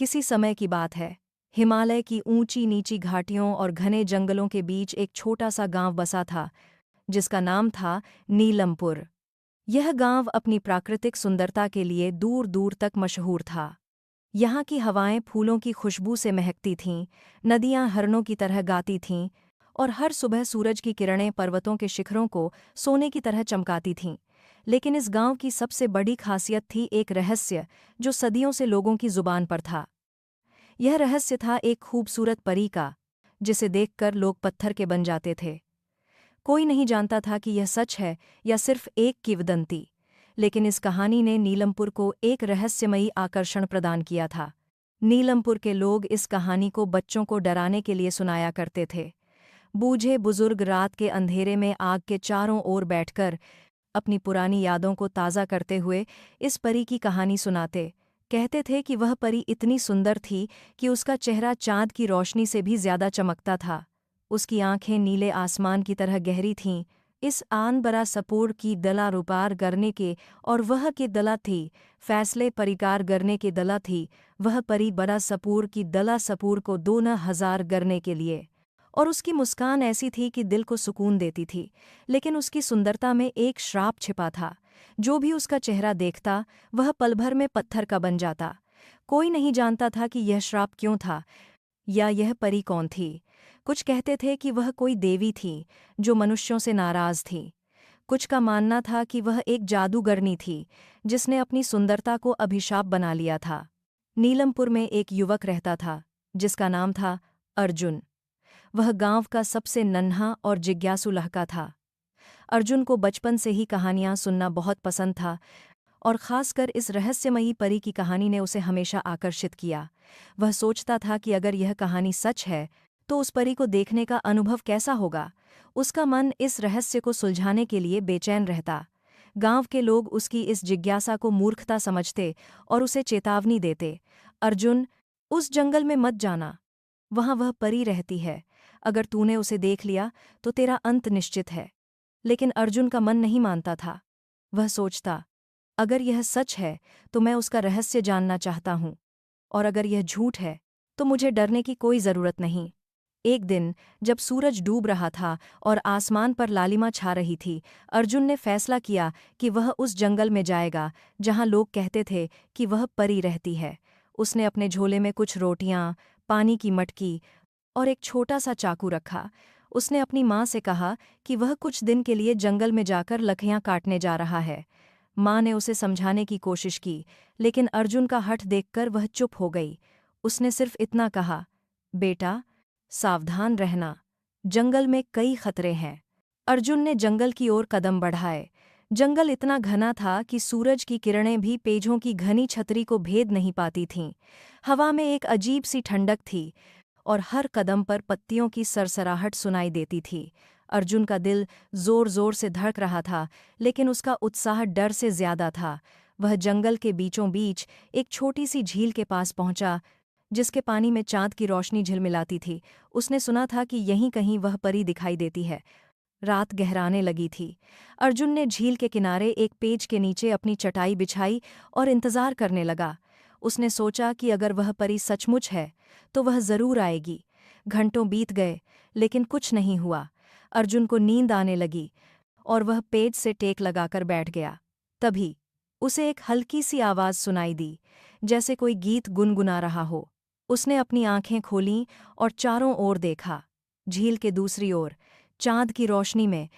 किसी समय की बात है। हिमालय की ऊंची नीची घाटियों और घने जंगलों के बीच एक छोटा सा गांव बसा था, जिसका नाम था नीलमपुर। यह गांव अपनी प्राकृतिक सुंदरता के लिए दूर दूर तक मशहूर था। यहाँ की हवाएं फूलों की खुशबू से महकती थीं, नदियां हरणों की तरह गाती थीं, और हर सुबह सूरज की किरणें पर्वतों के शिखरों को सोने की तरह चमकाती थीं। लेकिन इस गांव की सबसे बड़ी खासियत थी एक रहस्य, जो सदियों से लोगों की जुबान पर था। यह रहस्य था एक खूबसूरत परी का, जिसे देखकर लोग पत्थर के बन जाते थे। कोई नहीं जानता था कि यह सच है या सिर्फ एक किंवदंती, लेकिन इस कहानी ने नीलमपुर को एक रहस्यमयी आकर्षण प्रदान किया था। नीलमपुर के लोग इस कहानी को बच्चों को डराने के लिए सुनाया करते थे। बूढ़े बुजुर्ग रात के अंधेरे में आग के चारों ओर बैठकर अपनी पुरानी यादों को ताज़ा करते हुए इस परी की कहानी सुनाते। कहते थे कि वह परी इतनी सुंदर थी कि उसका चेहरा चाँद की रोशनी से भी ज्यादा चमकता था। उसकी आंखें नीले आसमान की तरह गहरी थीं। इस आन बरा सपूर की दला रुपार करने के, और वह के दला थी फैसले परिकार करने के दला थी। वह परी बड़ा सपूर की दला सपूर को 2000 करने के लिए। और उसकी मुस्कान ऐसी थी कि दिल को सुकून देती थी। लेकिन उसकी सुंदरता में एक श्राप छिपा था। जो भी उसका चेहरा देखता, वह पल भर में पत्थर का बन जाता। कोई नहीं जानता था कि यह श्राप क्यों था, या यह परी कौन थी। कुछ कहते थे कि वह कोई देवी थी, जो मनुष्यों से नाराज थी। कुछ का मानना था कि वह एक जादूगरनी थी, जिसने अपनी सुंदरता को अभिशाप बना लिया था। नीलमपुर में एक युवक रहता था, जिसका नाम था अर्जुन। वह गांव का सबसे नन्हा और जिज्ञासु लड़का था। अर्जुन को बचपन से ही कहानियां सुनना बहुत पसंद था, और खासकर इस रहस्यमयी परी की कहानी ने उसे हमेशा आकर्षित किया। वह सोचता था कि अगर यह कहानी सच है, तो उस परी को देखने का अनुभव कैसा होगा। उसका मन इस रहस्य को सुलझाने के लिए बेचैन रहता। गांव के लोग उसकी इस जिज्ञासा को मूर्खता समझते और उसे चेतावनी देते, अर्जुन, उस जंगल में मत जाना। वहां वह परी रहती है। अगर तूने उसे देख लिया तो तेरा अंत निश्चित है। लेकिन अर्जुन का मन नहीं मानता था। वह सोचता, अगर यह सच है तो मैं उसका रहस्य जानना चाहता हूं, और अगर यह झूठ है तो मुझे डरने की कोई जरूरत नहीं। एक दिन, जब सूरज डूब रहा था और आसमान पर लालिमा छा रही थी, अर्जुन ने फैसला किया कि वह उस जंगल में जाएगा जहां लोग कहते थे कि वह परी रहती है। उसने अपने झोले में कुछ रोटियां, पानी की मटकी और एक छोटा सा चाकू रखा। उसने अपनी माँ से कहा कि वह कुछ दिन के लिए जंगल में जाकर लकड़ियां काटने जा रहा है। माँ ने उसे समझाने की कोशिश की, लेकिन अर्जुन का हठ देखकर वह चुप हो गई। उसने सिर्फ इतना कहा, बेटा, सावधान रहना, जंगल में कई खतरे हैं। अर्जुन ने जंगल की ओर कदम बढ़ाए। जंगल इतना घना था कि सूरज की किरणें भी पेजों की घनी छतरी को भेद नहीं पाती थीं। हवा में एक अजीब सी ठंडक थी, और हर कदम पर पत्तियों की सरसराहट सुनाई देती थी। अर्जुन का दिल जोर जोर से धड़क रहा था, लेकिन उसका उत्साह डर से ज्यादा था। वह जंगल के बीचों बीच एक छोटी सी झील के पास पहुंचा, जिसके पानी में चांद की रोशनी झिलमिलाती थी। उसने सुना था कि यहीं कहीं वह परी दिखाई देती है। रात गहराने लगी थी। अर्जुन ने झील के किनारे एक पेड़ के नीचे अपनी चटाई बिछाई और इंतजार करने लगा। उसने सोचा कि अगर वह परी सचमुच है तो वह जरूर आएगी। घंटों बीत गए, लेकिन कुछ नहीं हुआ। अर्जुन को नींद आने लगी, और वह पेड़ से टेक लगाकर बैठ गया। तभी उसे एक हल्की सी आवाज सुनाई दी, जैसे कोई गीत गुनगुना रहा हो। उसने अपनी आंखें खोलीं और चारों ओर देखा। झील के दूसरी ओर, चांद की रोशनी में,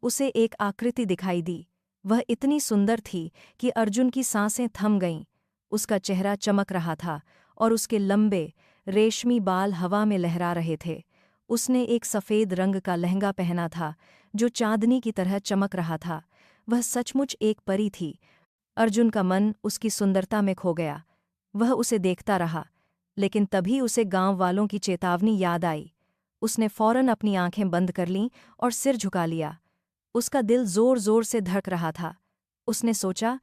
उसे एक आकृति दिखाई दी। वह इतनी सुंदर थी कि अर्जुन की सांसें थम गईं। उसका चेहरा चमक रहा था, और उसके लंबे, रेशमी बाल हवा में लहरा रहे थे। उसने एक सफ़ेद रंग का लहंगा पहना था, जो चांदनी की तरह चमक रहा था। वह सचमुच एक परी थी। अर्जुन का मन उसकी सुंदरता में खो गया। वह उसे देखता रहा, लेकिन तभी उसे गांव वालों की चेतावनी याद आई। उसने फौरन अपनी आंखें बंद कर लीं और सिर झुका लिया। उसका दिल जोर जोर से धड़क रहा था। उसने सोचा,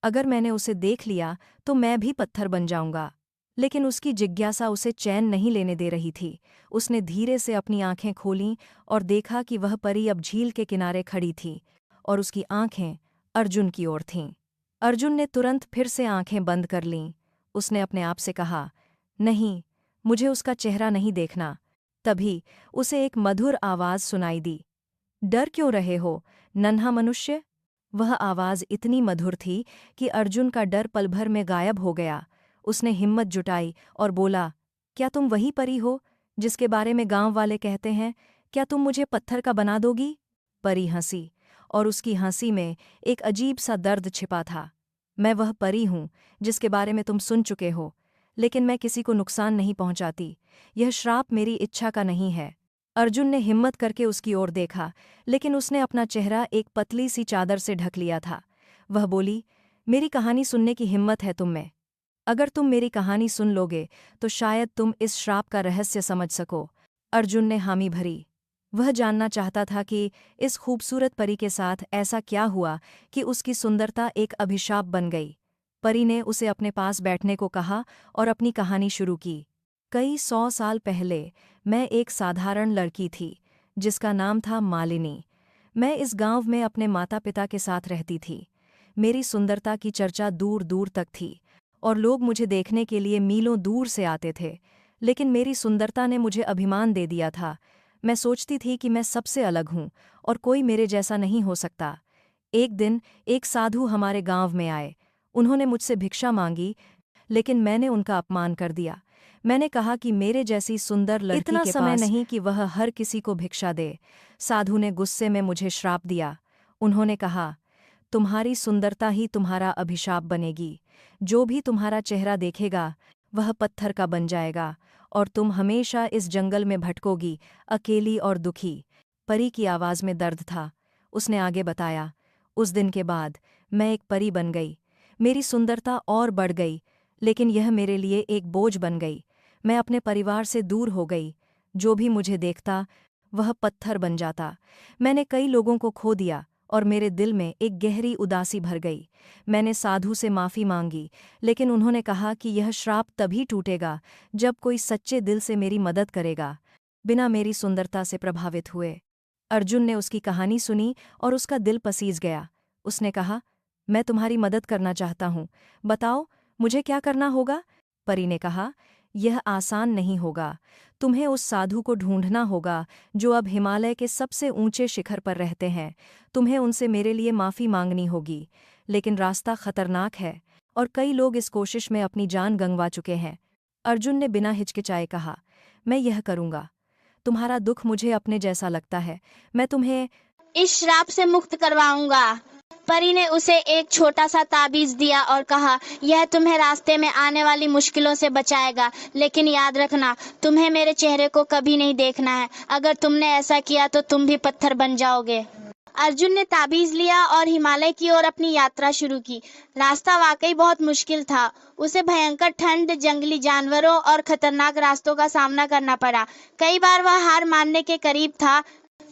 अगर मैंने उसे देख लिया तो मैं भी पत्थर बन जाऊंगा। लेकिन उसकी जिज्ञासा उसे चैन नहीं लेने दे रही थी। उसने धीरे से अपनी आंखें खोलीं और देखा कि वह परी अब झील के किनारे खड़ी थी, और उसकी आंखें अर्जुन की ओर थीं। अर्जुन ने तुरंत फिर से आंखें बंद कर लीं। उसने अपने आप से कहा, नहीं, मुझे उसका चेहरा नहीं देखना। तभी उसे एक मधुर आवाज सुनाई दी। डर क्यों रहे हो, नन्हा मनुष्य? वह आवाज इतनी मधुर थी कि अर्जुन का डर पल भर में गायब हो गया। उसने हिम्मत जुटाई और बोला, क्या तुम वही परी हो जिसके बारे में गांव वाले कहते हैं? क्या तुम मुझे पत्थर का बना दोगी? परी हंसी, और उसकी हंसी में एक अजीब सा दर्द छिपा था। मैं वह परी हूं जिसके बारे में तुम सुन चुके हो, लेकिन मैं किसी को नुकसान नहीं पहुंचाती। यह श्राप मेरी इच्छा का नहीं है। अर्जुन ने हिम्मत करके उसकी ओर देखा, लेकिन उसने अपना चेहरा एक पतली सी चादर से ढक लिया था। वह बोली, मेरी कहानी सुनने की हिम्मत है तुम में। अगर तुम मेरी कहानी सुन लोगे तो शायद तुम इस श्राप का रहस्य समझ सको। अर्जुन ने हामी भरी। वह जानना चाहता था कि इस खूबसूरत परी के साथ ऐसा क्या हुआ कि उसकी सुंदरता एक अभिशाप बन गई। परी ने उसे अपने पास बैठने को कहा और अपनी कहानी शुरू की। कई 100 साल पहले मैं एक साधारण लड़की थी जिसका नाम था मालिनी। मैं इस गांव में अपने माता पिता के साथ रहती थी। मेरी सुंदरता की चर्चा दूर दूर तक थी और लोग मुझे देखने के लिए मीलों दूर से आते थे। लेकिन मेरी सुंदरता ने मुझे अभिमान दे दिया था। मैं सोचती थी कि मैं सबसे अलग हूँ और कोई मेरे जैसा नहीं हो सकता। एक दिन एक साधु हमारे गांव में आए। उन्होंने मुझसे भिक्षा मांगी, लेकिन मैंने उनका अपमान कर दिया। मैंने कहा कि मेरे जैसी सुंदर लड़की इतना के समय पास नहीं नहीं कि वह हर किसी को भिक्षा दे। साधु ने गुस्से में मुझे श्राप दिया। उन्होंने कहा, तुम्हारी सुंदरता ही तुम्हारा अभिशाप बनेगी। जो भी तुम्हारा चेहरा देखेगा वह पत्थर का बन जाएगा और तुम हमेशा इस जंगल में भटकोगी, अकेली और दुखी। परी की आवाज़ में दर्द था। उसने आगे बताया, उस दिन के बाद मैं एक परी बन गई। मेरी सुंदरता और बढ़ गई, लेकिन यह मेरे लिए एक बोझ बन गई। मैं अपने परिवार से दूर हो गई। जो भी मुझे देखता वह पत्थर बन जाता। मैंने कई लोगों को खो दिया और मेरे दिल में एक गहरी उदासी भर गई। मैंने साधु से माफ़ी मांगी, लेकिन उन्होंने कहा कि यह श्राप तभी टूटेगा जब कोई सच्चे दिल से मेरी मदद करेगा, बिना मेरी सुंदरता से प्रभावित हुए। अर्जुन ने उसकी कहानी सुनी और उसका दिल पसीज गया। उसने कहा, मैं तुम्हारी मदद करना चाहता हूँ, बताओ मुझे क्या करना होगा? परी ने कहा, यह आसान नहीं होगा। तुम्हें उस साधु को ढूंढना होगा जो अब हिमालय के सबसे ऊंचे शिखर पर रहते हैं। तुम्हें उनसे मेरे लिए माफ़ी मांगनी होगी, लेकिन रास्ता खतरनाक है और कई लोग इस कोशिश में अपनी जान गंवा चुके हैं। अर्जुन ने बिना हिचकिचाए कहा, मैं यह करूँगा। तुम्हारा दुख मुझे अपने जैसा लगता है। मैं तुम्हें इस श्राप से मुक्त करवाऊंगा। परी ने उसे एक छोटा सा ताबीज दिया और कहा, यह तुम्हें रास्ते में आने वाली मुश्किलों से बचाएगा, लेकिन याद रखना तुम्हें मेरे चेहरे को कभी नहीं देखना है। अगर तुमने ऐसा किया तो तुम भी पत्थर बन जाओगे। अर्जुन ने ताबीज लिया और हिमालय की ओर अपनी यात्रा शुरू की। रास्ता वाकई बहुत मुश्किल था। उसे भयंकर ठंड, जंगली जानवरों और खतरनाक रास्तों का सामना करना पड़ा। कई बार वह हार मानने के करीब था,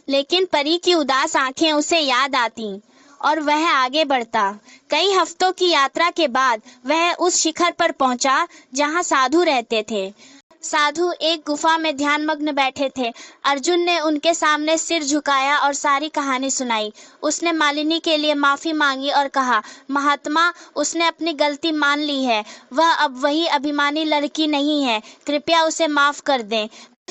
लेकिन परी की उदास आंखें उसे याद आती और वह आगे बढ़ता। कई हफ्तों की यात्रा के बाद वह उस शिखर पर पहुंचा जहां साधु रहते थे। साधु एक गुफा में ध्यानमग्न बैठे थे। अर्जुन ने उनके सामने सिर झुकाया और सारी कहानी सुनाई। उसने मालिनी के लिए माफी मांगी और कहा, महात्मा, उसने अपनी गलती मान ली है। वह अब वही अभिमानी लड़की नहीं है। कृपया उसे माफ कर दें।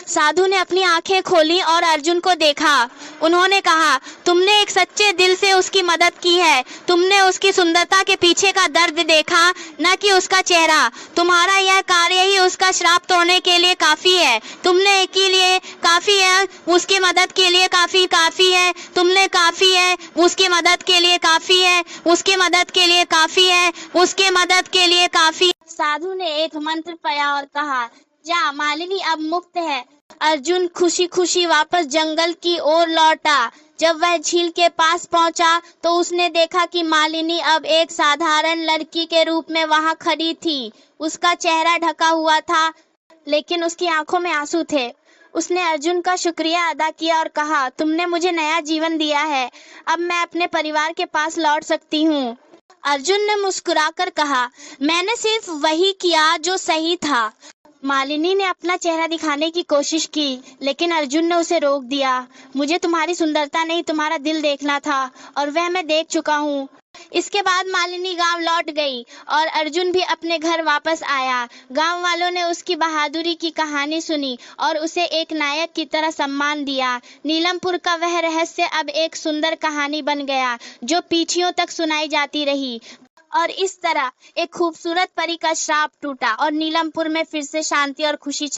साधु ने अपनी आंखें खोली और अर्जुन को देखा। उन्होंने कहा, तुमने एक सच्चे दिल से उसकी मदद की है। तुमने उसकी सुंदरता के पीछे का दर्द देखा, न कि उसका चेहरा। तुम्हारा यह कार्य ही उसका श्राप तोड़ने के लिए काफी है। तुमने के लिए काफी है, उसकी मदद के लिए काफी है। तुमने काफी है, उसकी मदद के लिए काफी है। उसकी मदद के लिए काफी है। उसकी मदद के लिए काफी। साधु ने एक मंत्र पढ़ा और कहा, जा, मालिनी अब मुक्त है। अर्जुन खुशी खुशी वापस जंगल की ओर लौटा। जब वह झील के पास पहुंचा तो उसने देखा कि मालिनी अब एक साधारण लड़की के रूप में वहां खड़ी थी। उसका चेहरा ढका हुआ था, लेकिन उसकी आंखों में आंसू थे। उसने अर्जुन का शुक्रिया अदा किया और कहा, तुमने मुझे नया जीवन दिया है। अब मैं अपने परिवार के पास लौट सकती हूँ। अर्जुन ने मुस्कुराकर कहा, मैंने सिर्फ वही किया जो सही था। मालिनी ने अपना चेहरा दिखाने की कोशिश की, लेकिन अर्जुन ने उसे रोक दिया। मुझे तुम्हारी सुंदरता नहीं, तुम्हारा दिल देखना था, और वह मैं देख चुका हूँ। इसके बाद मालिनी गांव लौट गई और अर्जुन भी अपने घर वापस आया। गांव वालों ने उसकी बहादुरी की कहानी सुनी और उसे एक नायक की तरह सम्मान दिया। नीलमपुर का वह रहस्य अब एक सुंदर कहानी बन गया जो पीढ़ियों तक सुनाई जाती रही। और इस तरह एक खूबसूरत परी का श्राप टूटा और नीलमपुर में फिर से शांति और खुशी